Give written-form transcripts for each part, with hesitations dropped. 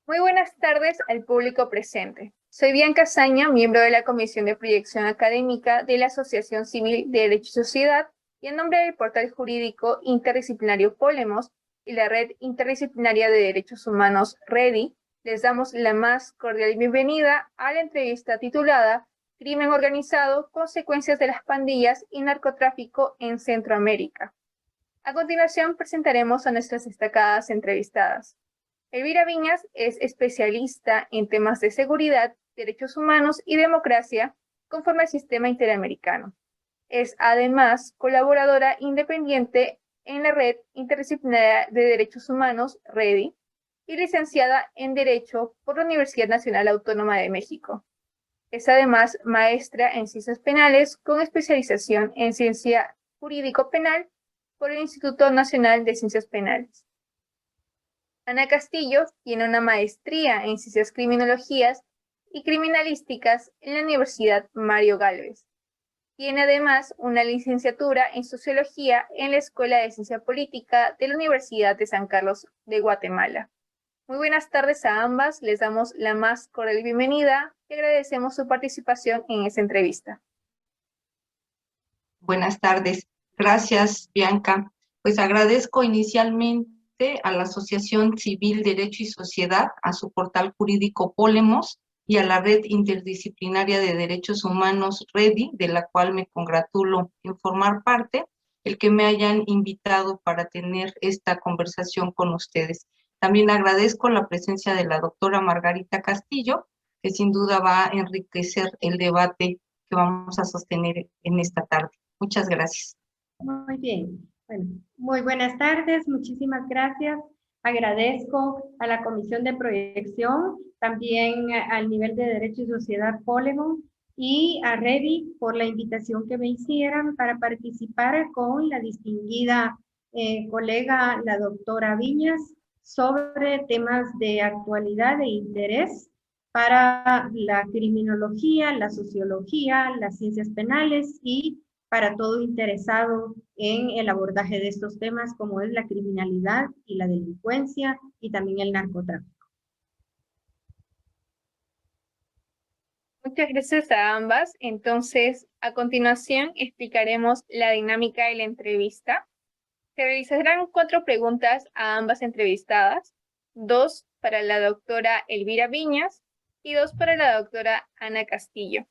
Muy buenas tardes al público presente. Soy Bianca Saña, miembro de la Comisión de Proyección Académica de la Asociación Civil de Derecho y Sociedad, y en nombre del portal jurídico interdisciplinario Polemos y la Red Interdisciplinaria de Derechos Humanos REDI, les damos la más cordial bienvenida a la entrevista titulada Crimen Organizado, Consecuencias de las Pandillas y Narcotráfico en Centroamérica. A continuación presentaremos a nuestras destacadas entrevistadas. Elvira Viñas es especialista en temas de seguridad, derechos humanos y democracia conforme al sistema interamericano. Es además colaboradora independiente en la Red Interdisciplinaria de Derechos Humanos, REDI, y licenciada en Derecho por la Universidad Nacional Autónoma de México. Es además maestra en Ciencias Penales con especialización en Ciencia Jurídico Penal por el Instituto Nacional de Ciencias Penales. Ana Castillo tiene una maestría en Ciencias Criminologías y Criminalísticas en la Universidad Mario Gálvez. Tiene además una licenciatura en Sociología en la Escuela de Ciencia Política de la Universidad de San Carlos de Guatemala. Muy buenas tardes a ambas, les damos la más cordial bienvenida y agradecemos su participación en esta entrevista. Buenas tardes, gracias Bianca. Pues agradezco inicialmente a la Asociación Civil Derecho y Sociedad, a su portal jurídico Polemos y a la Red Interdisciplinaria de Derechos Humanos REDI, de la cual me congratulo en formar parte, el que me hayan invitado para tener esta conversación con ustedes. También agradezco la presencia de la doctora Margarita Castillo, que sin duda va a enriquecer el debate que vamos a sostener en esta tarde. Muchas gracias. Muy bien. Bueno, muy buenas tardes, muchísimas gracias. Agradezco a la Comisión de Proyección, también al nivel de Derecho y Sociedad Polemos y a REDI por la invitación que me hicieran para participar con la distinguida colega, la doctora Viñas, sobre temas de actualidad e interés para la criminología, la sociología, las ciencias penales y para todo interesado en el abordaje de estos temas como es la criminalidad y la delincuencia y también el narcotráfico. Muchas gracias a ambas. Entonces, a continuación explicaremos la dinámica de la entrevista. Se realizarán 4 preguntas a ambas entrevistadas, 2 para la doctora Elvira Viñas y 2 para la doctora Ana Castillo.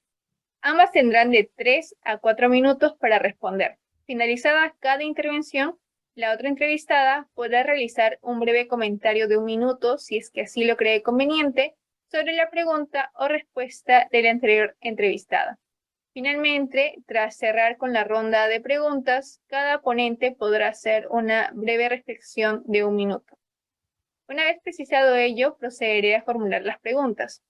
Ambas tendrán de 3 a 4 minutos para responder. Finalizada cada intervención, la otra entrevistada podrá realizar un breve comentario de 1 minuto, si es que así lo cree conveniente, sobre la pregunta o respuesta de la anterior entrevistada. Finalmente, tras cerrar con la ronda de preguntas, cada ponente podrá hacer una breve reflexión de 1 minuto. Una vez precisado ello, procederé a formular las preguntas.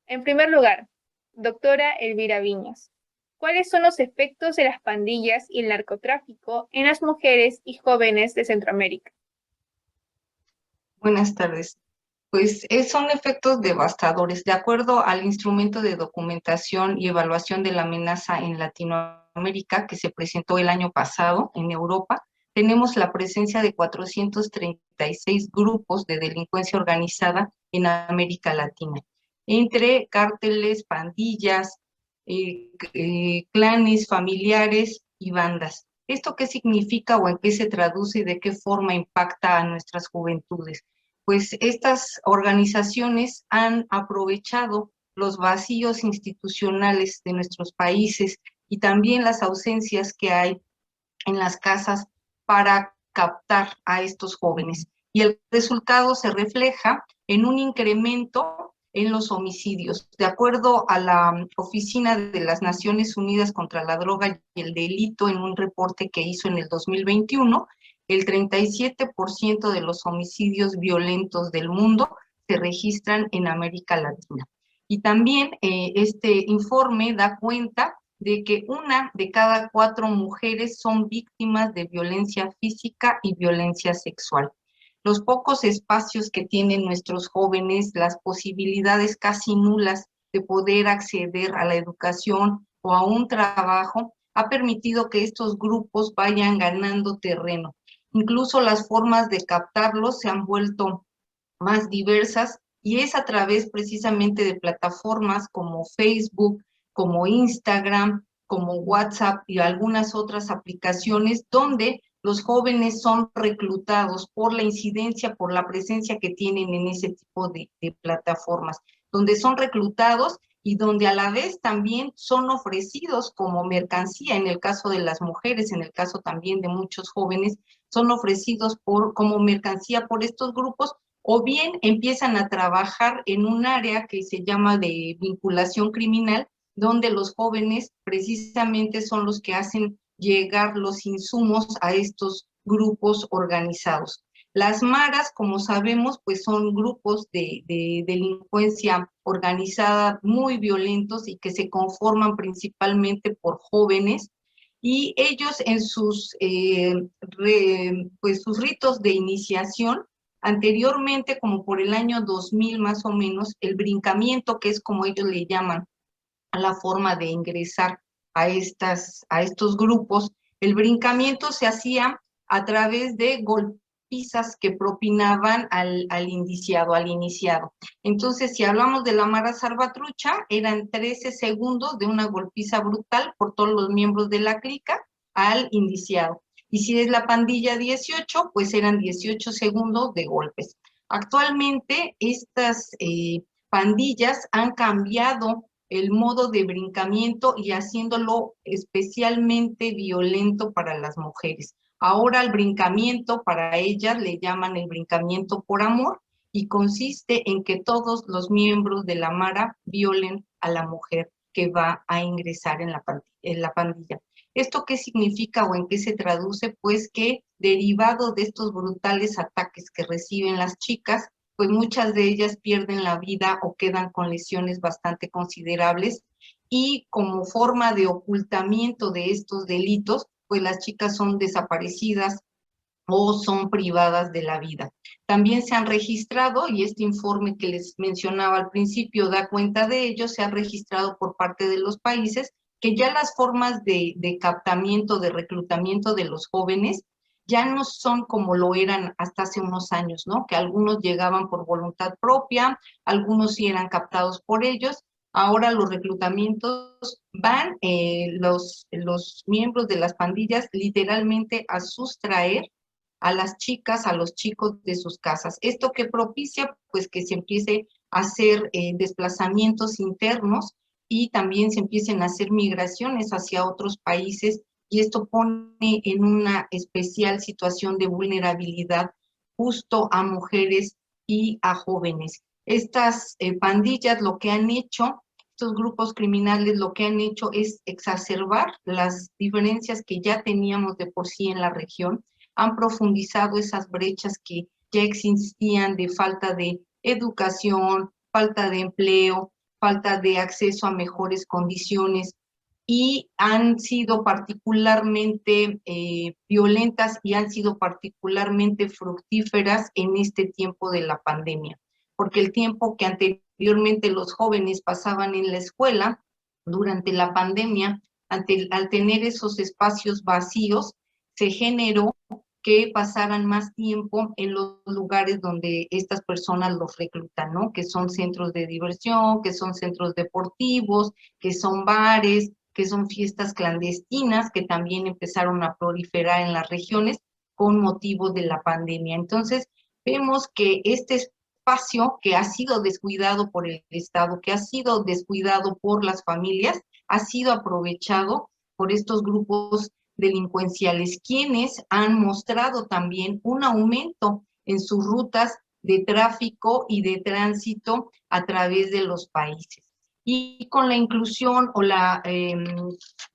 En primer lugar, doctora Elvira Viñas, ¿cuáles son los efectos de las pandillas y el narcotráfico en las mujeres y jóvenes de Centroamérica? Buenas tardes. Pues son efectos devastadores. De acuerdo al instrumento de documentación y evaluación de la amenaza en Latinoamérica que se presentó el año pasado en Europa, tenemos la presencia de 436 grupos de delincuencia organizada en América Latina, entre cárteles, pandillas, clanes, familiares y bandas. ¿Esto qué significa o en qué se traduce y de qué forma impacta a nuestras juventudes? Pues estas organizaciones han aprovechado los vacíos institucionales de nuestros países y también las ausencias que hay en las casas para captar a estos jóvenes. Y el resultado se refleja en un incremento en los homicidios. De acuerdo a la Oficina de las Naciones Unidas contra la Droga y el Delito, en un reporte que hizo en el 2021, el 37% de los homicidios violentos del mundo se registran en América Latina. Y también este informe da cuenta de que 1 de cada 4 mujeres son víctimas de violencia física y violencia sexual. Los pocos espacios que tienen nuestros jóvenes, las posibilidades casi nulas de poder acceder a la educación o a un trabajo, ha permitido que estos grupos vayan ganando terreno. Incluso las formas de captarlos se han vuelto más diversas y es a través precisamente de plataformas como Facebook, como Instagram, como WhatsApp y algunas otras aplicaciones donde los jóvenes son reclutados por la incidencia, por la presencia que tienen en ese tipo de plataformas, donde son reclutados y donde a la vez también son ofrecidos como mercancía, en el caso de las mujeres, en el caso también de muchos jóvenes, son ofrecidos como mercancía por estos grupos, o bien empiezan a trabajar en un área que se llama de vinculación criminal, donde los jóvenes precisamente son los que hacen llegar los insumos a estos grupos organizados. Las maras, como sabemos, pues son grupos de delincuencia organizada muy violentos y que se conforman principalmente por jóvenes, y ellos en sus, pues sus ritos de iniciación, anteriormente, como por el año 2000 más o menos, el brincamiento, que es como ellos le llaman a la forma de ingresar a estos grupos, el brincamiento se hacía a través de golpizas que propinaban al iniciado. Entonces, si hablamos de la Mara Salvatrucha, eran 13 segundos de una golpiza brutal por todos los miembros de la clica al indiciado. Y si es la pandilla 18, pues eran 18 segundos de golpes. Actualmente, estas pandillas han cambiado el modo de brincamiento y haciéndolo especialmente violento para las mujeres. Ahora el brincamiento para ellas le llaman el brincamiento por amor y consiste en que todos los miembros de la Mara violen a la mujer que va a ingresar en la pandilla. ¿Esto qué significa o en qué se traduce? Pues que derivado de estos brutales ataques que reciben las chicas, pues muchas de ellas pierden la vida o quedan con lesiones bastante considerables, y como forma de ocultamiento de estos delitos, pues las chicas son desaparecidas o son privadas de la vida. También se han registrado, y este informe que les mencionaba al principio da cuenta de ello, se ha registrado por parte de los países que ya las formas de captamiento, de reclutamiento de los jóvenes ya no son como lo eran hasta hace unos años, ¿no? Que algunos llegaban por voluntad propia, algunos sí eran captados por ellos. Ahora los reclutamientos van los miembros de las pandillas literalmente a sustraer a las chicas, a los chicos de sus casas. Esto que propicia, pues, que se empiece a hacer desplazamientos internos y también se empiecen a hacer migraciones hacia otros países, y esto pone en una especial situación de vulnerabilidad justo a mujeres y a jóvenes. Estas pandillas lo que han hecho, estos grupos criminales lo que han hecho es exacerbar las diferencias que ya teníamos de por sí en la región, han profundizado esas brechas que ya existían de falta de educación, falta de empleo, falta de acceso a mejores condiciones, y han sido particularmente violentas y han sido particularmente fructíferas en este tiempo de la pandemia, porque el tiempo que anteriormente los jóvenes pasaban en la escuela, durante la pandemia, al tener esos espacios vacíos, se generó que pasaran más tiempo en los lugares donde estas personas los reclutan, ¿no? Que son centros de diversión, que son centros deportivos, que son bares, que son fiestas clandestinas que también empezaron a proliferar en las regiones con motivo de la pandemia. Entonces, vemos que este espacio que ha sido descuidado por el Estado, que ha sido descuidado por las familias, ha sido aprovechado por estos grupos delincuenciales, quienes han mostrado también un aumento en sus rutas de tráfico y de tránsito a través de los países. Y con la inclusión o la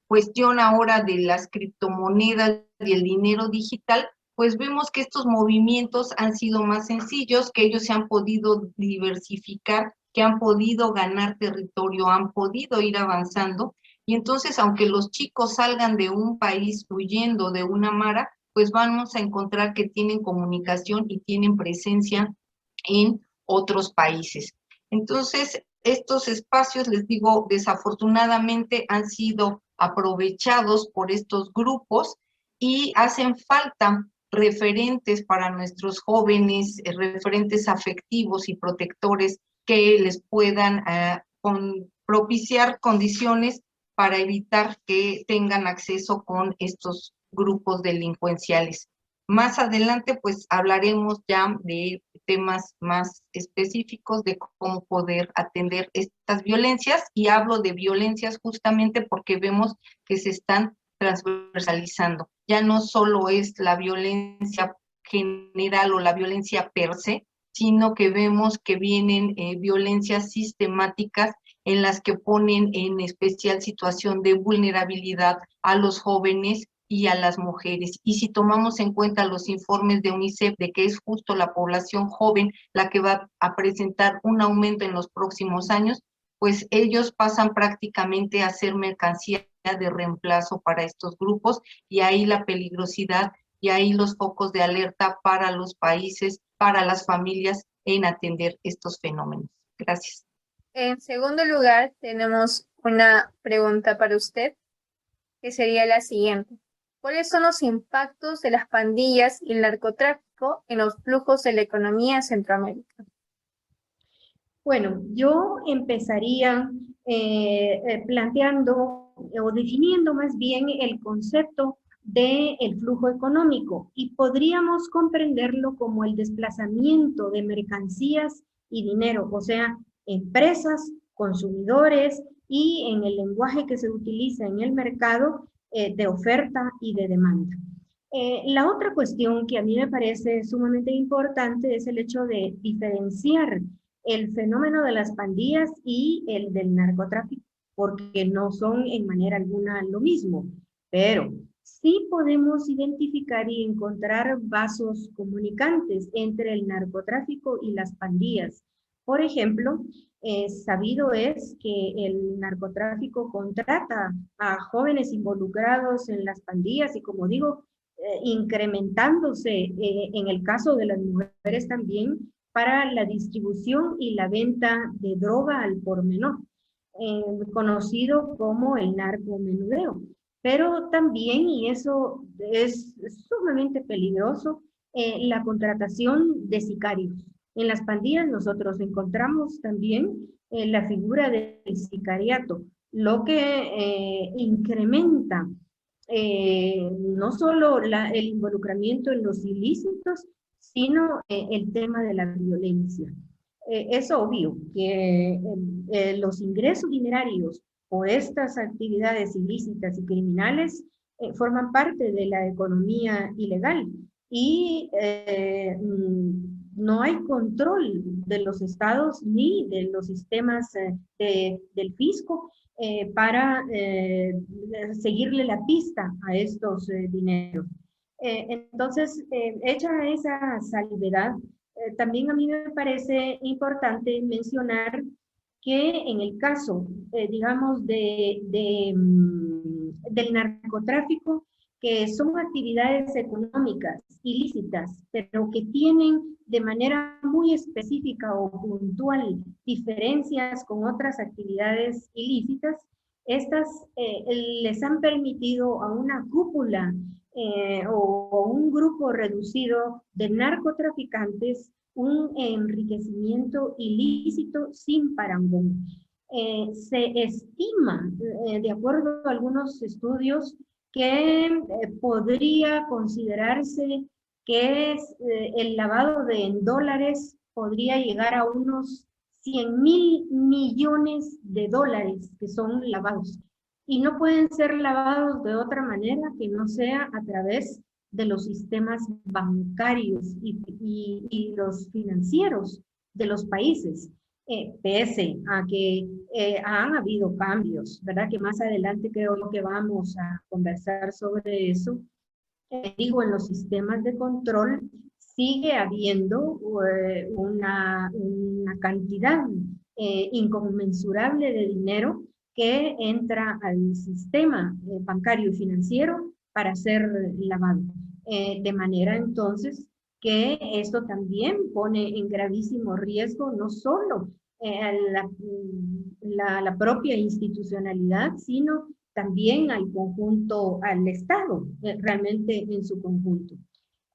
cuestión ahora de las criptomonedas y el dinero digital, pues vemos que estos movimientos han sido más sencillos, que ellos se han podido diversificar, que han podido ganar territorio, han podido ir avanzando. Y entonces, aunque los chicos salgan de un país huyendo de una mara, pues vamos a encontrar que tienen comunicación y tienen presencia en otros países. Entonces, estos espacios, les digo, desafortunadamente han sido aprovechados por estos grupos y hacen falta referentes para nuestros jóvenes, referentes afectivos y protectores que les puedan propiciar condiciones para evitar que tengan acceso con estos grupos delincuenciales. Más adelante, pues hablaremos ya de temas más específicos de cómo poder atender estas violencias, y hablo de violencias justamente porque vemos que se están transversalizando. Ya no solo es la violencia general o la violencia per se, sino que vemos que vienen violencias sistemáticas en las que ponen en especial situación de vulnerabilidad a los jóvenes y a las mujeres. Y si tomamos en cuenta los informes de UNICEF de que es justo la población joven la que va a presentar un aumento en los próximos años, pues ellos pasan prácticamente a ser mercancía de reemplazo para estos grupos, y ahí la peligrosidad y ahí los focos de alerta para los países, para las familias en atender estos fenómenos. Gracias. En segundo lugar, tenemos una pregunta para usted, que sería la siguiente. ¿Cuáles son los impactos de las pandillas y el narcotráfico en los flujos de la economía en Centroamérica? Bueno, yo empezaría planteando o definiendo más bien el concepto del flujo económico, y podríamos comprenderlo como el desplazamiento de mercancías y dinero, o sea, empresas, consumidores, y en el lenguaje que se utiliza en el mercado, de oferta y de demanda. La otra cuestión que a mí me parece sumamente importante es el hecho de diferenciar el fenómeno de las pandillas y el del narcotráfico, porque no son en manera alguna lo mismo, pero sí podemos identificar y encontrar vasos comunicantes entre el narcotráfico y las pandillas. Por ejemplo, sabido es que el narcotráfico contrata a jóvenes involucrados en las pandillas y, como digo, incrementándose en el caso de las mujeres también, para la distribución y la venta de droga al por menor, conocido como el narcomenudeo. Pero también, y eso es sumamente peligroso, la contratación de sicarios. En las pandillas nosotros encontramos también la figura del sicariato, lo que incrementa no solo el involucramiento en los ilícitos, sino el tema de la violencia. Es obvio que los ingresos dinerarios por estas actividades ilícitas y criminales forman parte de la economía ilegal, y no hay control de los estados ni de los sistemas del fisco para seguirle la pista a estos dineros. Entonces, hecha esa salvedad, también a mí me parece importante mencionar que en el caso, digamos, del narcotráfico, que son actividades económicas ilícitas, pero que tienen de manera muy específica o puntual diferencias con otras actividades ilícitas, estas les han permitido a una cúpula o un grupo reducido de narcotraficantes un enriquecimiento ilícito sin parangón. Se estima, de acuerdo a algunos estudios, que podría considerarse que el lavado en dólares podría llegar a unos 100.000 millones de dólares que son lavados. Y no pueden ser lavados de otra manera que no sea a través de los sistemas bancarios y los financieros de los países, pese a que han habido cambios, ¿verdad? Que más adelante creo que vamos a conversar sobre eso. Digo, en los sistemas de control sigue habiendo una cantidad inconmensurable de dinero que entra al sistema bancario y financiero para ser lavado. De manera entonces que esto también pone en gravísimo riesgo no solo la propia institucionalidad, sino también al conjunto, al Estado, realmente en su conjunto.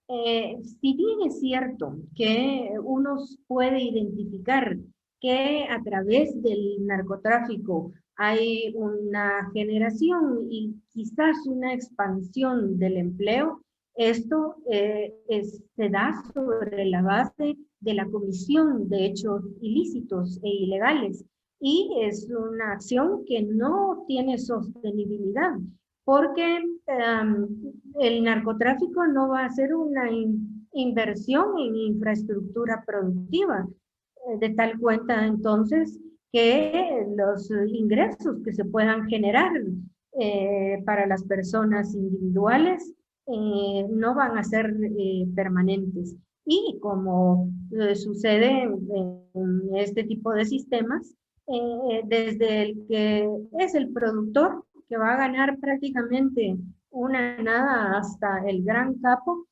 Si bien es cierto que uno puede identificar que a través del narcotráfico hay una generación y quizás una expansión del empleo. Esto se da sobre la base de la comisión de hechos ilícitos e ilegales, y es una acción que no tiene sostenibilidad, porque el narcotráfico no va a ser una inversión en infraestructura productiva, de tal cuenta entonces que los ingresos que se puedan generar para las personas individuales no van a ser permanentes. Y como sucede en este tipo de sistemas, desde el que es el productor, que va a ganar prácticamente una nada, hasta el gran capo,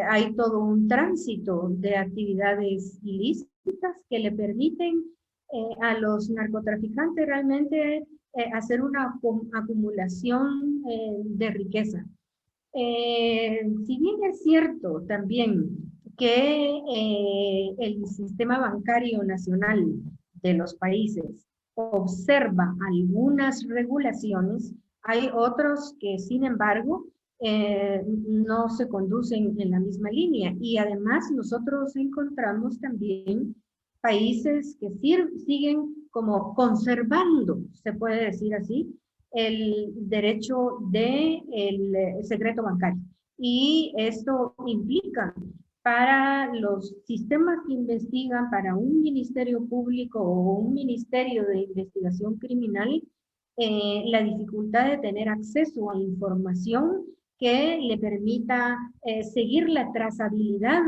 hay todo un tránsito de actividades ilícitas que le permiten a los narcotraficantes realmente hacer una acumulación de riqueza. Si bien es cierto también que el sistema bancario nacional de los países observa algunas regulaciones, hay otros que, sin embargo, no se conducen en la misma línea. Y además nosotros encontramos también países que siguen como conservando, se puede decir así, el derecho del secreto bancario. Y esto implica para los sistemas que investigan, para un ministerio público o un ministerio de investigación criminal, la dificultad de tener acceso a información que le permita seguir la trazabilidad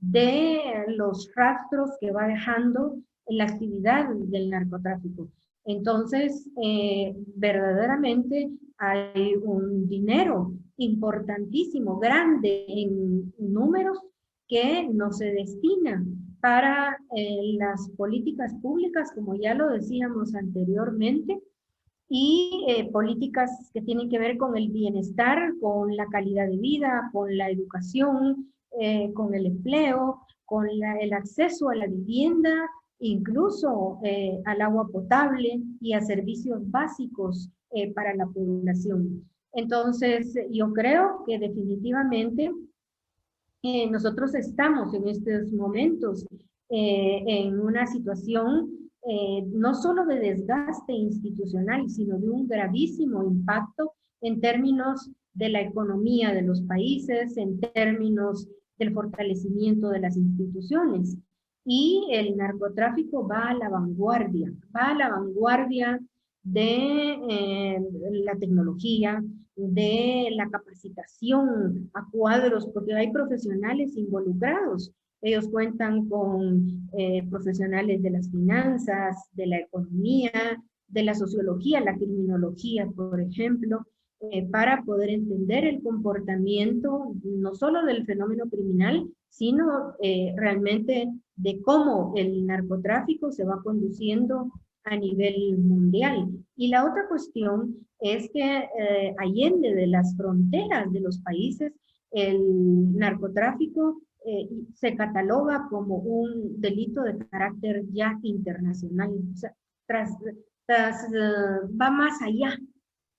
de los rastros que va dejando la actividad del narcotráfico. Entonces, verdaderamente hay un dinero importantísimo, grande en números, que no se destina para las políticas públicas, como ya lo decíamos anteriormente, y políticas que tienen que ver con el bienestar, con la calidad de vida, con la educación, con el empleo, con el acceso a la vivienda, incluso al agua potable y a servicios básicos para la población. Entonces, yo creo que definitivamente nosotros estamos en estos momentos en una situación no solo de desgaste institucional, sino de un gravísimo impacto en términos de la economía de los países, en términos del fortalecimiento de las instituciones. Y el narcotráfico va a la vanguardia de la tecnología, de la capacitación a cuadros, porque hay profesionales involucrados. Ellos cuentan con profesionales de las finanzas, de la economía, de la sociología, la criminología, por ejemplo, para poder entender el comportamiento no solo del fenómeno criminal, sino realmente de cómo el narcotráfico se va conduciendo a nivel mundial. Y la otra cuestión es que allende de las fronteras de los países, el narcotráfico se cataloga como un delito de carácter ya internacional. O sea, va más allá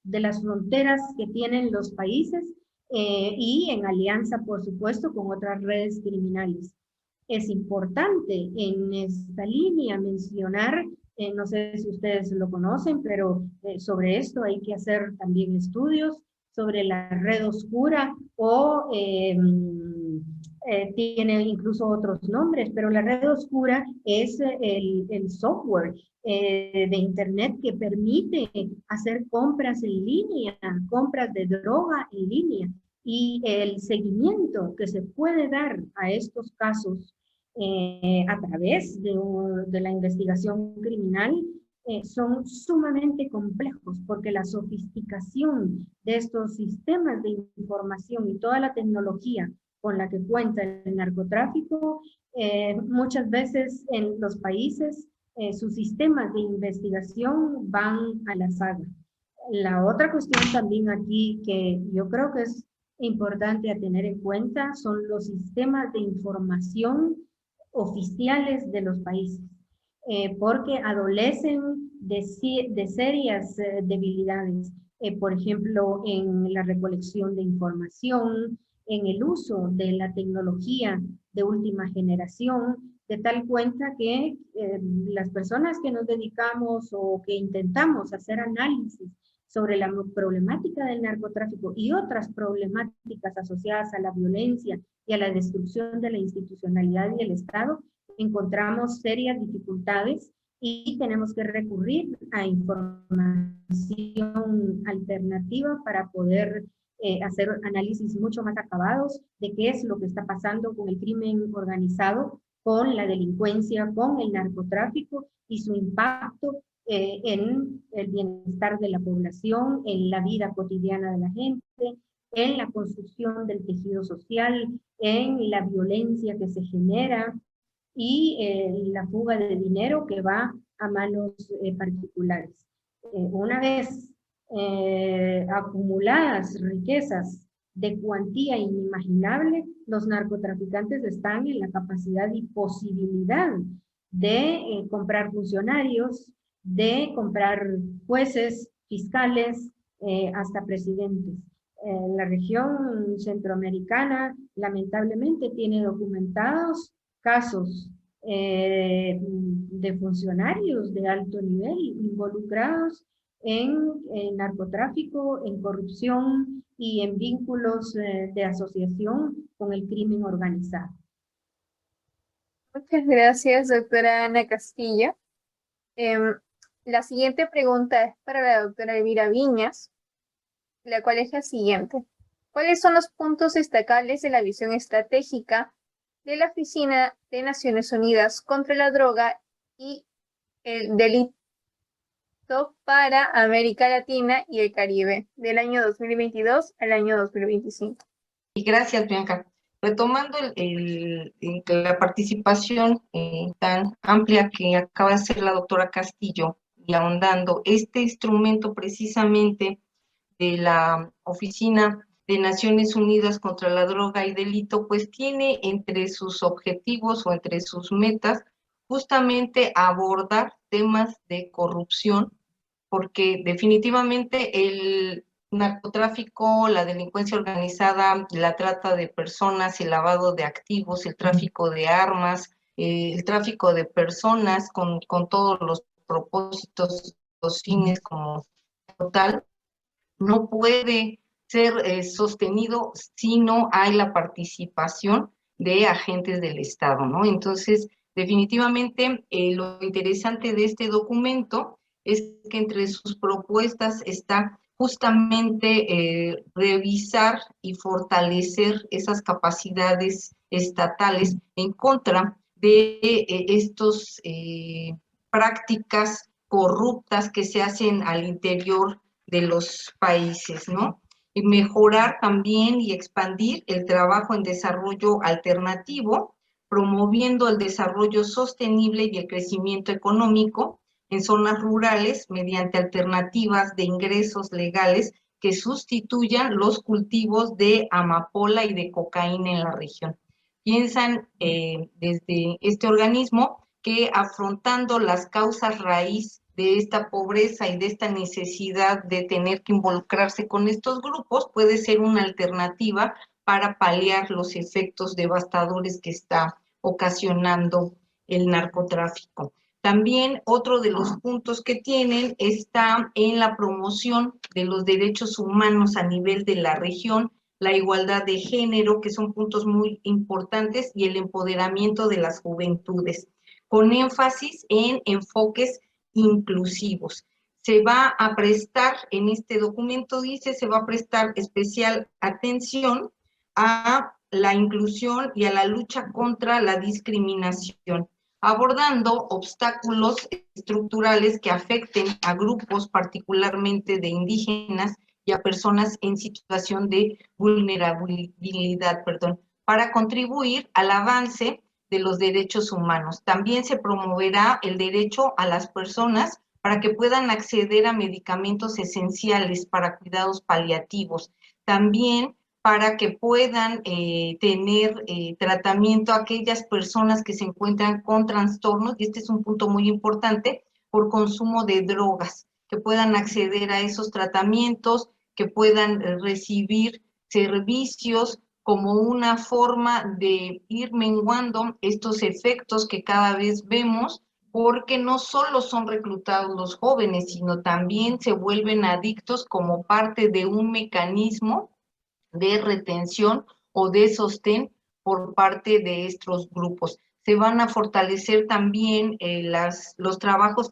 de las fronteras que tienen los países y en alianza, por supuesto, con otras redes criminales. Es importante en esta línea mencionar, no sé si ustedes lo conocen, pero sobre esto hay que hacer también estudios sobre la red oscura o tiene incluso otros nombres, pero la red oscura es el software de Internet que permite hacer compras en línea, compras de droga en línea, y el seguimiento que se puede dar a estos casos a través de la investigación criminal son sumamente complejos, porque la sofisticación de estos sistemas de información y toda la tecnología con la que cuenta el narcotráfico, muchas veces en los países sus sistemas de investigación van a la saga. La otra cuestión también aquí que yo creo que es importante a tener en cuenta son los sistemas de información oficiales de los países. porque adolecen de serias debilidades, por ejemplo, en la recolección de información, en el uso de la tecnología de última generación, de tal cuenta que las personas que nos dedicamos o que intentamos hacer análisis sobre la problemática del narcotráfico y otras problemáticas asociadas a la violencia y a la destrucción de la institucionalidad y el Estado, encontramos serias dificultades y tenemos que recurrir a información alternativa para poder hacer análisis mucho más acabados de qué es lo que está pasando con el crimen organizado, con la delincuencia, con el narcotráfico y su impacto en el bienestar de la población, en la vida cotidiana de la gente, en la construcción del tejido social, en la violencia que se genera y la fuga de dinero que va a manos particulares. Una vez acumuladas riquezas de cuantía inimaginable, los narcotraficantes están en la capacidad y posibilidad de comprar funcionarios, de comprar jueces, fiscales, hasta presidentes. La región centroamericana lamentablemente tiene documentados casos de funcionarios de alto nivel involucrados en narcotráfico, en corrupción y en vínculos de asociación con el crimen organizado. Muchas gracias, doctora Ana Castillo. La siguiente pregunta es para la doctora Elvira Viñas, la cual es la siguiente. ¿Cuáles son los puntos destacables de la visión estratégica de la Oficina de Naciones Unidas contra la Droga y el Delito para América Latina y el Caribe del año 2022 al año 2025? Y gracias, Bianca. Retomando la participación tan amplia que acaba de hacer la doctora Castillo y ahondando, este instrumento precisamente de la Oficina de Naciones Unidas contra la Droga y Delito, pues tiene entre sus objetivos o entre sus metas justamente abordar temas de corrupción, porque definitivamente el narcotráfico, la delincuencia organizada, la trata de personas, el lavado de activos, el tráfico de armas, el tráfico de personas con todos los propósitos, los fines como total, no puede ser sostenido si no hay la participación de agentes del Estado, ¿no? Entonces, definitivamente, lo interesante de este documento es que entre sus propuestas está justamente revisar y fortalecer esas capacidades estatales en contra de estos prácticas corruptas que se hacen al interior de los países, ¿no? Y mejorar también y expandir el trabajo en desarrollo alternativo, promoviendo el desarrollo sostenible y el crecimiento económico en zonas rurales mediante alternativas de ingresos legales que sustituyan los cultivos de amapola y de cocaína en la región. Piensan desde este organismo que afrontando las causas raíz de esta pobreza y de esta necesidad de tener que involucrarse con estos grupos puede ser una alternativa para paliar los efectos devastadores que está ocasionando el narcotráfico. También otro de los puntos que tienen está en la promoción de los derechos humanos a nivel de la región, la igualdad de género, que son puntos muy importantes, y el empoderamiento de las juventudes, con énfasis en enfoques inclusivos. Se va a prestar, en este documento dice, se va a prestar especial atención a la inclusión y a la lucha contra la discriminación, abordando obstáculos estructurales que afecten a grupos particularmente de indígenas y a personas en situación de vulnerabilidad, para contribuir al avance de los derechos humanos. También se promoverá el derecho a las personas para que puedan acceder a medicamentos esenciales para cuidados paliativos. También para que puedan tener tratamiento a aquellas personas que se encuentran con trastornos, y este es un punto muy importante, por consumo de drogas, que puedan acceder a esos tratamientos, que puedan recibir servicios como una forma de ir menguando estos efectos que cada vez vemos, porque no solo son reclutados los jóvenes, sino también se vuelven adictos como parte de un mecanismo de retención o de sostén por parte de estos grupos. Se van a fortalecer también los trabajos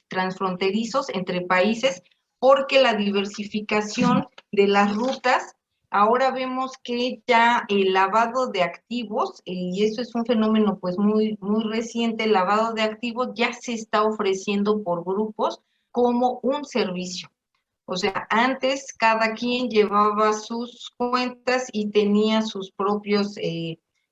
transfronterizos entre países, porque la diversificación de las rutas, ahora vemos que ya el lavado de activos, y eso es un fenómeno pues muy reciente, el lavado de activos ya se está ofreciendo por grupos como un servicio. O sea, antes cada quien llevaba sus cuentas y tenía sus propios,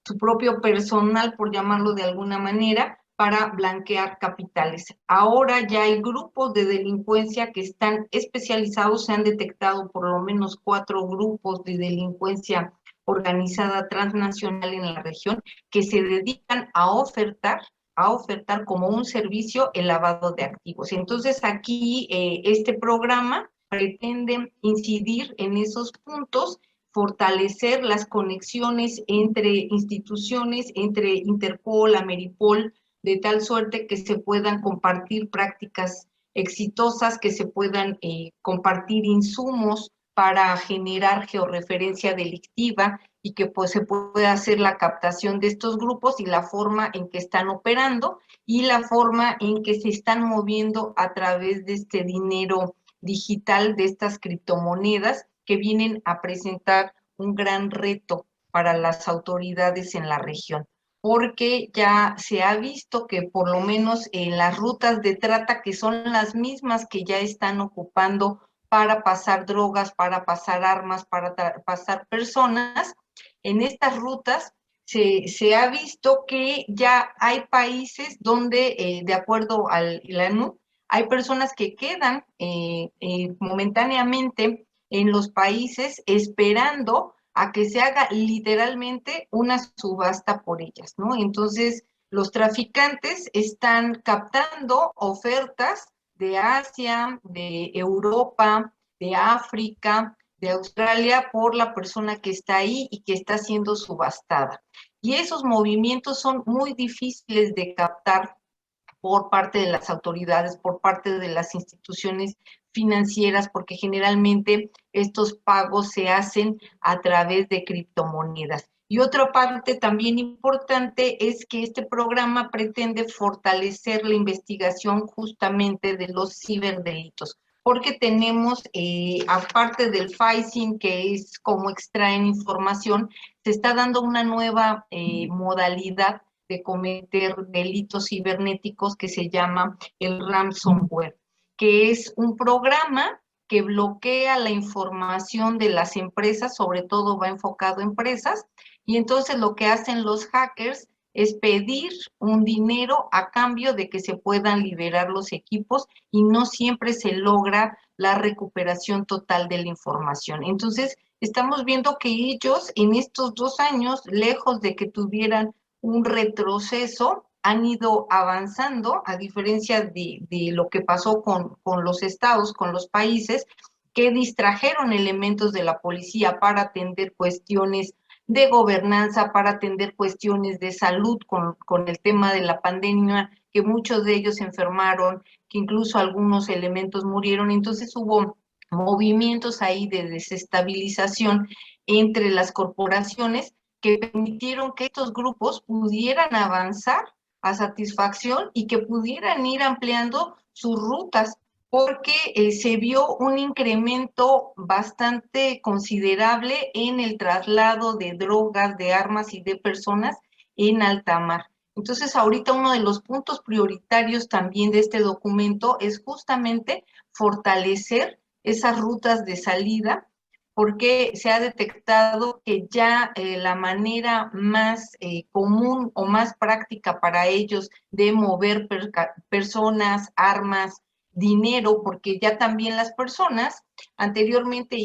su propio personal, por llamarlo de alguna manera, para blanquear capitales. Ahora ya hay grupos de delincuencia que están especializados, se han detectado por lo menos 4 grupos de delincuencia organizada transnacional en la región que se dedican a ofertar como un servicio el lavado de activos. Entonces aquí este programa pretende incidir en esos puntos, fortalecer las conexiones entre instituciones, entre Interpol, Ameripol, de tal suerte que se puedan compartir prácticas exitosas, que se puedan compartir insumos para generar georreferencia delictiva y que pues, se pueda hacer la captación de estos grupos y la forma en que están operando y la forma en que se están moviendo a través de este dinero digital, de estas criptomonedas que vienen a presentar un gran reto para las autoridades en la región, porque ya se ha visto que por lo menos en las rutas de trata, que son las mismas que ya están ocupando para pasar drogas, para pasar armas, para pasar personas, en estas rutas se ha visto que ya hay países donde, de acuerdo al ANU, hay personas que quedan momentáneamente en los países esperando a que se haga literalmente una subasta por ellas, ¿no? Entonces, los traficantes están captando ofertas de Asia, de Europa, de África, de Australia, por la persona que está ahí y que está siendo subastada. Y esos movimientos son muy difíciles de captar por parte de las autoridades, por parte de las instituciones financieras, porque generalmente estos pagos se hacen a través de criptomonedas. Y otra parte también importante es que este programa pretende fortalecer la investigación justamente de los ciberdelitos, porque tenemos, aparte del phishing, que es como extraen información, se está dando una nueva modalidad de cometer delitos cibernéticos que se llama el ransomware, que es un programa que bloquea la información de las empresas, sobre todo va enfocado a empresas, y entonces lo que hacen los hackers es pedir un dinero a cambio de que se puedan liberar los equipos y no siempre se logra la recuperación total de la información. Entonces, estamos viendo que ellos en estos 2 años, lejos de que tuvieran un retroceso, han ido avanzando, a diferencia de lo que pasó con los estados, con los países, que distrajeron elementos de la policía para atender cuestiones de gobernanza, para atender cuestiones de salud con el tema de la pandemia, que muchos de ellos se enfermaron, que incluso algunos elementos murieron. Entonces hubo movimientos ahí de desestabilización entre las corporaciones que permitieron que estos grupos pudieran avanzar a satisfacción y que pudieran ir ampliando sus rutas, porque se vio un incremento bastante considerable en el traslado de drogas, de armas y de personas en alta mar. Entonces, ahorita uno de los puntos prioritarios también de este documento es justamente fortalecer esas rutas de salida, porque se ha detectado que ya la manera más común o más práctica para ellos de mover personas, armas, dinero, porque ya también las personas anteriormente,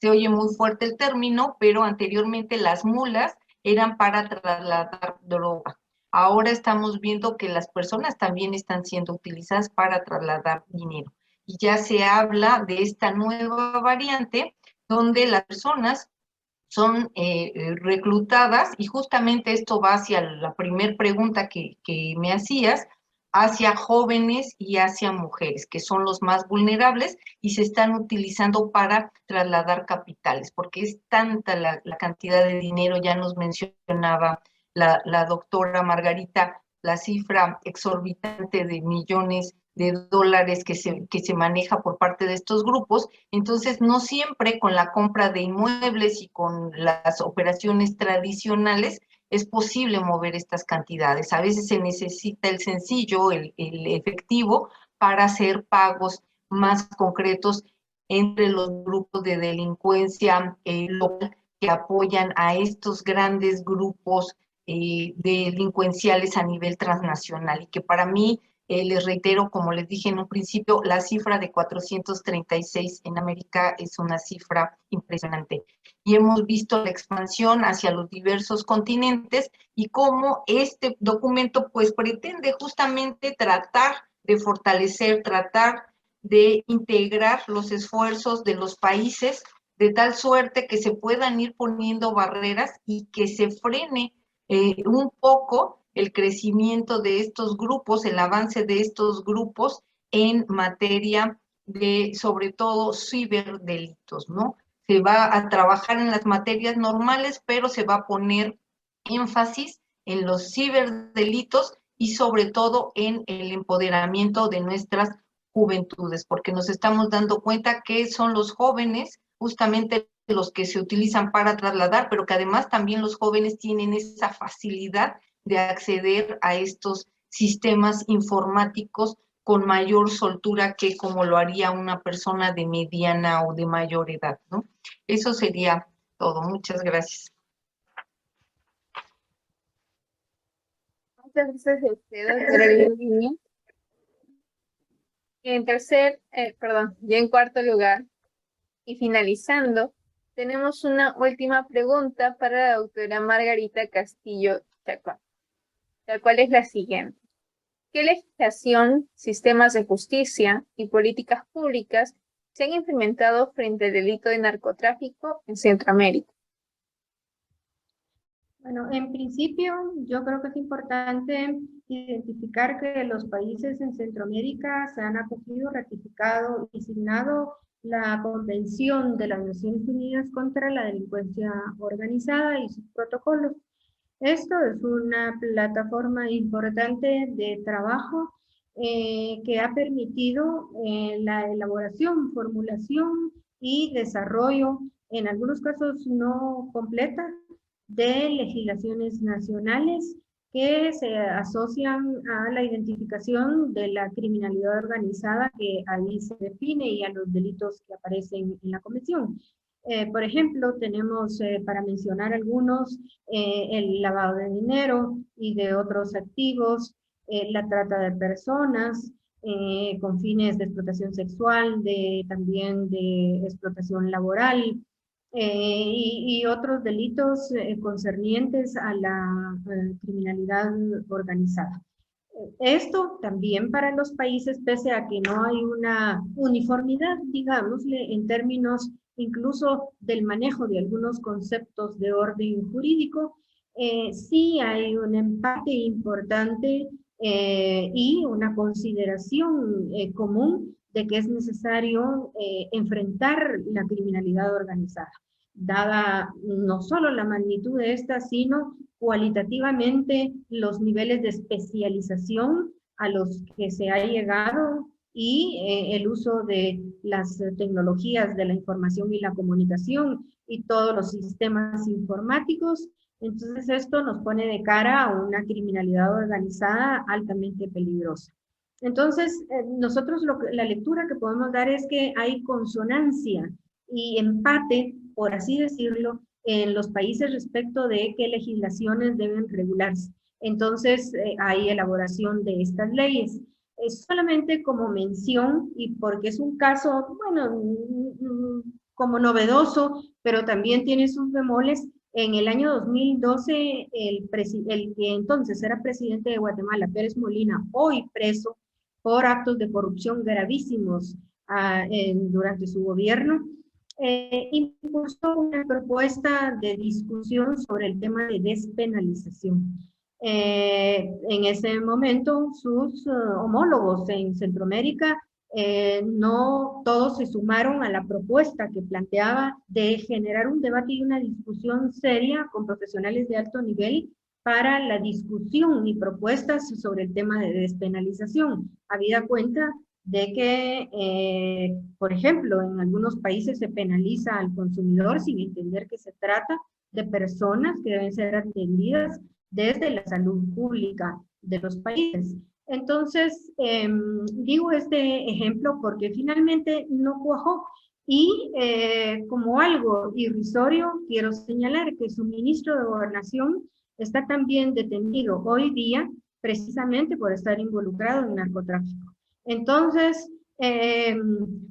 se oye muy fuerte el término, pero anteriormente las mulas eran para trasladar droga. Ahora estamos viendo que las personas también están siendo utilizadas para trasladar dinero. Y ya se habla de esta nueva variante donde las personas son reclutadas, y justamente esto va hacia la primer pregunta que me hacías, hacia jóvenes y hacia mujeres, que son los más vulnerables y se están utilizando para trasladar capitales, porque es tanta la cantidad de dinero. Ya nos mencionaba la doctora Margarita la cifra exorbitante de millones de dólares que se maneja por parte de estos grupos. Entonces, no siempre con la compra de inmuebles y con las operaciones tradicionales es posible mover estas cantidades. A veces se necesita el sencillo, el efectivo, para hacer pagos más concretos entre los grupos de delincuencia local que apoyan a estos grandes grupos delincuenciales a nivel transnacional, y que para mí, les reitero, como les dije en un principio, la cifra de 436 en América es una cifra impresionante. Y hemos visto la expansión hacia los diversos continentes y cómo este documento pues pretende justamente tratar de fortalecer, tratar de integrar los esfuerzos de los países de tal suerte que se puedan ir poniendo barreras y que se frene un poco el crecimiento de estos grupos, el avance de estos grupos en materia de, sobre todo, ciberdelitos, ¿no? Se va a trabajar en las materias normales, pero se va a poner énfasis en los ciberdelitos y sobre todo en el empoderamiento de nuestras juventudes, porque nos estamos dando cuenta que son los jóvenes justamente los que se utilizan para trasladar, pero que además también los jóvenes tienen esa facilidad de acceder a estos sistemas informáticos con mayor soltura que como lo haría una persona de mediana o de mayor edad, ¿no? Eso sería todo. Muchas gracias. Muchas gracias a usted, doctora Liliana. Y en cuarto lugar, y finalizando, tenemos una última pregunta para la doctora Margarita Castillo Chacón, la cual es la siguiente. ¿Qué legislación, sistemas de justicia y políticas públicas se han implementado frente al delito de narcotráfico en Centroamérica? Bueno, en principio yo creo que es importante identificar que los países en Centroamérica se han acogido, ratificado y signado la Convención de las Naciones Unidas contra la Delincuencia Organizada y sus protocolos. Esto es una plataforma importante de trabajo que ha permitido la elaboración, formulación y desarrollo, en algunos casos no completa, de legislaciones nacionales que se asocian a la identificación de la criminalidad organizada que ahí se define y a los delitos que aparecen en la Convención. Por ejemplo, tenemos, para mencionar algunos, el lavado de dinero y de otros activos, la trata de personas con fines de explotación sexual, también de explotación laboral, y otros delitos concernientes a la criminalidad organizada. Esto también para los países, pese a que no hay una uniformidad, digámosle, en términos incluso del manejo de algunos conceptos de orden jurídico, sí hay un empate importante y una consideración común de que es necesario enfrentar la criminalidad organizada, dada no solo la magnitud de esta, sino cualitativamente los niveles de especialización a los que se ha llegado y el uso de las tecnologías de la información y la comunicación y todos los sistemas informáticos. Entonces esto nos pone de cara a una criminalidad organizada altamente peligrosa. Entonces, nosotros la lectura que podemos dar es que hay consonancia y empate, por así decirlo, en los países respecto de qué legislaciones deben regularse. Entonces, hay elaboración de estas leyes. solamente como mención y porque es un caso, bueno, como novedoso, pero también tiene sus bemoles. En el año 2012, el que entonces era presidente de Guatemala, Pérez Molina, hoy preso por actos de corrupción gravísimos durante su gobierno, impulsó una propuesta de discusión sobre el tema de despenalización. En ese momento, sus homólogos en Centroamérica no todos se sumaron a la propuesta que planteaba de generar un debate y una discusión seria con profesionales de alto nivel para la discusión y propuestas sobre el tema de despenalización, habida cuenta de que, por ejemplo, en algunos países se penaliza al consumidor sin entender que se trata de personas que deben ser atendidas desde la salud pública de los países. Entonces, digo este ejemplo porque finalmente no cuajó y como algo irrisorio, quiero señalar que su ministro de Gobernación está también detenido hoy día precisamente por estar involucrado en narcotráfico. Entonces,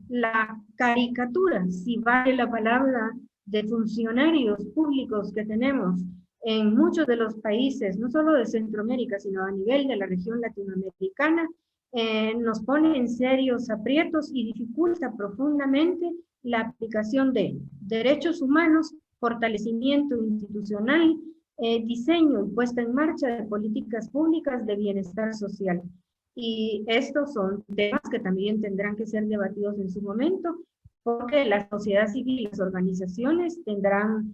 la caricatura, si vale la palabra, de funcionarios públicos que tenemos en muchos de los países, no solo de Centroamérica, sino a nivel de la región latinoamericana, nos pone en serios aprietos y dificulta profundamente la aplicación de derechos humanos, fortalecimiento institucional, diseño y puesta en marcha de políticas públicas de bienestar social. Y estos son temas que también tendrán que ser debatidos en su momento, porque la sociedad civil y las organizaciones tendrán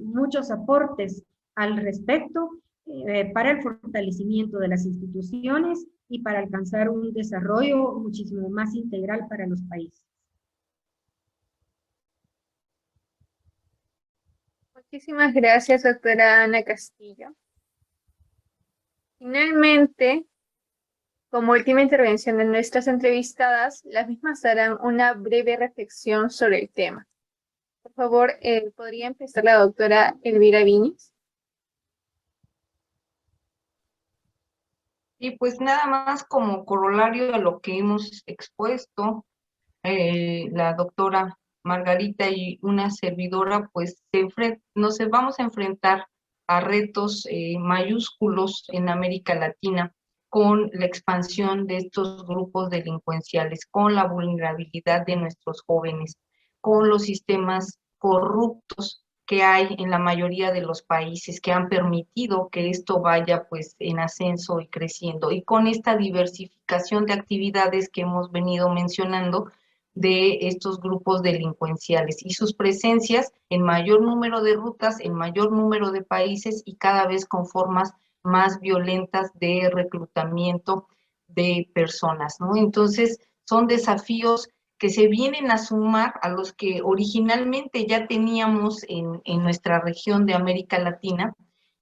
muchos aportes al respecto para el fortalecimiento de las instituciones y para alcanzar un desarrollo muchísimo más integral para los países. Muchísimas gracias, doctora Ana Castillo. Finalmente, como última intervención de nuestras entrevistadas, las mismas harán una breve reflexión sobre el tema. Por favor, ¿podría empezar la doctora Elvira Viñas? Y pues nada más como corolario a lo que hemos expuesto, la doctora Margarita y una servidora, pues nos vamos a enfrentar a retos mayúsculos en América Latina con la expansión de estos grupos delincuenciales, con la vulnerabilidad de nuestros jóvenes, con los sistemas corruptos que hay en la mayoría de los países que han permitido que esto vaya pues en ascenso y creciendo, y con esta diversificación de actividades que hemos venido mencionando de estos grupos delincuenciales y sus presencias en mayor número de rutas, en mayor número de países y cada vez con formas más violentas de reclutamiento de personas, ¿no? Entonces, son desafíos que se vienen a sumar a los que originalmente ya teníamos en nuestra región de América Latina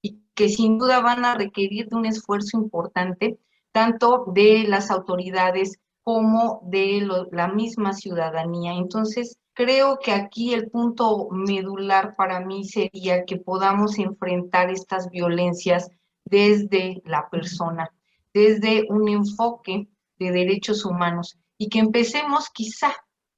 y que sin duda van a requerir de un esfuerzo importante, tanto de las autoridades como de la misma ciudadanía. Entonces, creo que aquí el punto medular para mí sería que podamos enfrentar estas violencias desde la persona, desde un enfoque de derechos humanos y que empecemos quizá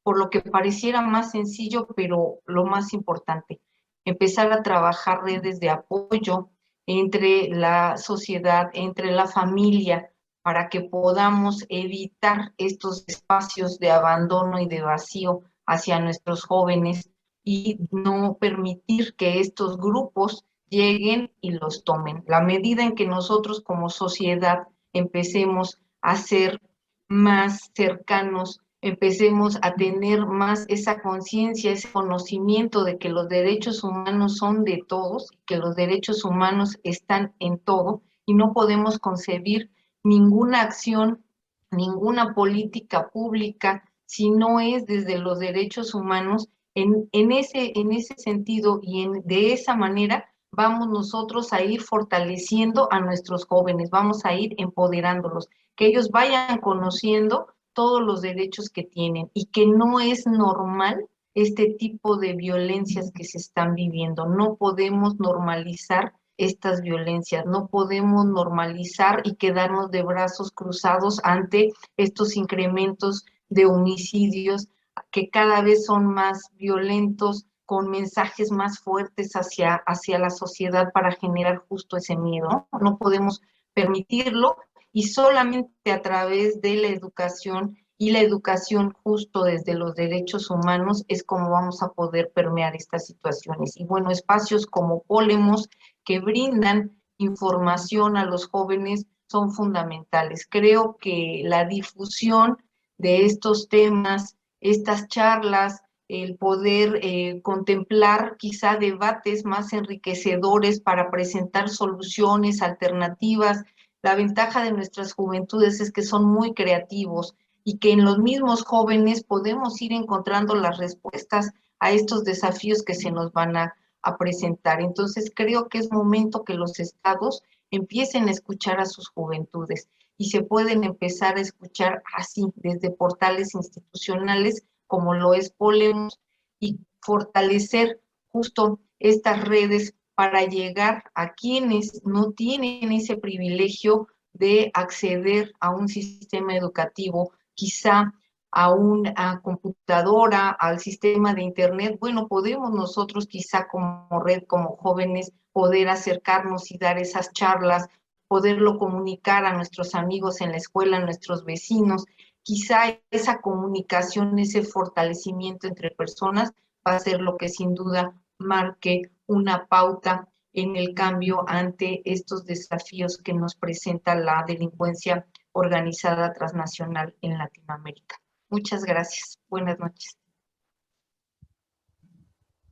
por lo que pareciera más sencillo, pero lo más importante, empezar a trabajar redes de apoyo entre la sociedad, entre la familia, para que podamos evitar estos espacios de abandono y de vacío hacia nuestros jóvenes y no permitir que estos grupos lleguen y los tomen. La medida en que nosotros como sociedad empecemos a ser más cercanos, empecemos a tener más esa conciencia, ese conocimiento de que los derechos humanos son de todos, que los derechos humanos están en todo y no podemos concebir ninguna acción, ninguna política pública si no es desde los derechos humanos. En ese sentido y de esa manera vamos nosotros a ir fortaleciendo a nuestros jóvenes, vamos a ir empoderándolos, que ellos vayan conociendo todos los derechos que tienen y que no es normal este tipo de violencias que se están viviendo. No podemos normalizar estas violencias. No podemos normalizar y quedarnos de brazos cruzados ante estos incrementos de homicidios que cada vez son más violentos, con mensajes más fuertes hacia la sociedad para generar justo ese miedo. No podemos permitirlo, y solamente a través de la educación, y la educación justo desde los derechos humanos, es como vamos a poder permear estas situaciones. Y bueno, espacios como Polemos, que brindan información a los jóvenes, son fundamentales. Creo que la difusión de estos temas, estas charlas, el poder contemplar quizá debates más enriquecedores para presentar soluciones alternativas. La ventaja de nuestras juventudes es que son muy creativos y que en los mismos jóvenes podemos ir encontrando las respuestas a estos desafíos que se nos van a presentar. Entonces creo que es momento que los estados empiecen a escuchar a sus juventudes, y se pueden empezar a escuchar así desde portales institucionales como lo es Polemos, y fortalecer justo estas redes para llegar a quienes no tienen ese privilegio de acceder a un sistema educativo, quizá a una computadora, al sistema de internet. Bueno, podemos nosotros quizá como red, como jóvenes, poder acercarnos y dar esas charlas, poderlo comunicar a nuestros amigos en la escuela, a nuestros vecinos. Quizá esa comunicación, ese fortalecimiento entre personas va a ser lo que sin duda marque una pauta en el cambio ante estos desafíos que nos presenta la delincuencia organizada transnacional en Latinoamérica. Muchas gracias. Buenas noches.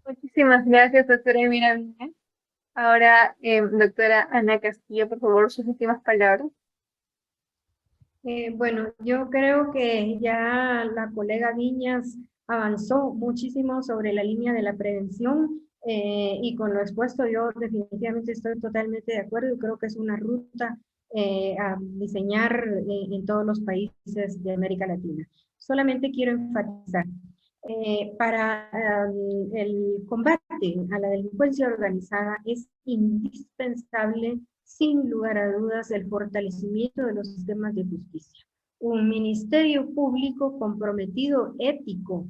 Muchísimas gracias, doctora Elvira Viñas. Ahora, doctora Ana Castillo, por favor, sus últimas palabras. Bueno, yo creo que ya la colega Viñas avanzó muchísimo sobre la línea de la prevención, y con lo expuesto yo definitivamente estoy totalmente de acuerdo y creo que es una ruta a diseñar en todos los países de América Latina. Solamente quiero enfatizar, para el combate a la delincuencia organizada es indispensable, sin lugar a dudas, el fortalecimiento de los sistemas de justicia. Un ministerio público comprometido, ético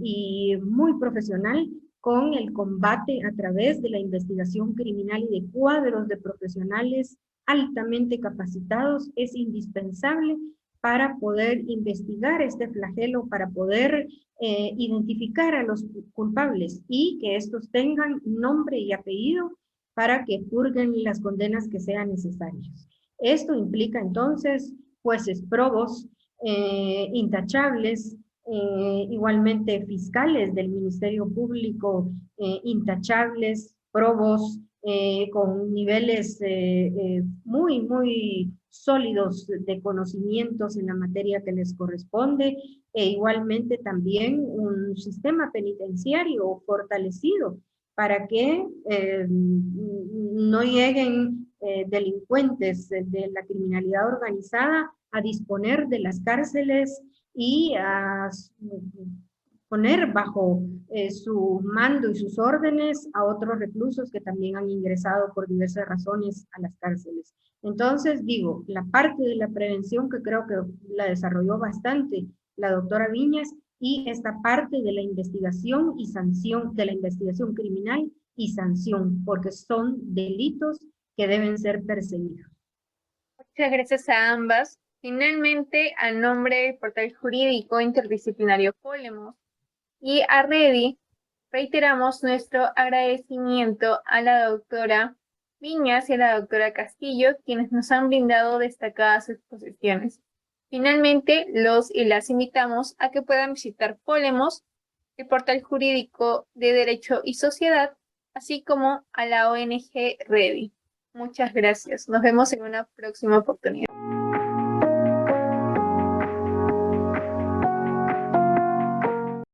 y muy profesional con el combate a través de la investigación criminal y de cuadros de profesionales altamente capacitados es indispensable para poder investigar este flagelo, para poder identificar a los culpables y que estos tengan nombre y apellido para que purguen las condenas que sean necesarias. Esto implica entonces jueces probos, intachables, igualmente fiscales del Ministerio Público, intachables, probos, con niveles muy sólidos de conocimientos en la materia que les corresponde, e igualmente también un sistema penitenciario fortalecido para que no lleguen delincuentes de la criminalidad organizada a disponer de las cárceles y a poner bajo su mando y sus órdenes a otros reclusos que también han ingresado por diversas razones a las cárceles. Entonces, digo, la parte de la prevención que creo que la desarrolló bastante la doctora Viñas, y esta parte de la investigación y sanción, de la investigación criminal y sanción, porque son delitos que deben ser perseguidos. Muchas gracias a ambas. Finalmente, a nombre del portal jurídico interdisciplinario Polemos y a Redi, reiteramos nuestro agradecimiento a la doctora Viñas y a la doctora Castillo, quienes nos han brindado destacadas exposiciones. Finalmente, los y las invitamos a que puedan visitar Polemos, el portal jurídico de Derecho y Sociedad, así como a la ONG Redi. Muchas gracias. Nos vemos en una próxima oportunidad.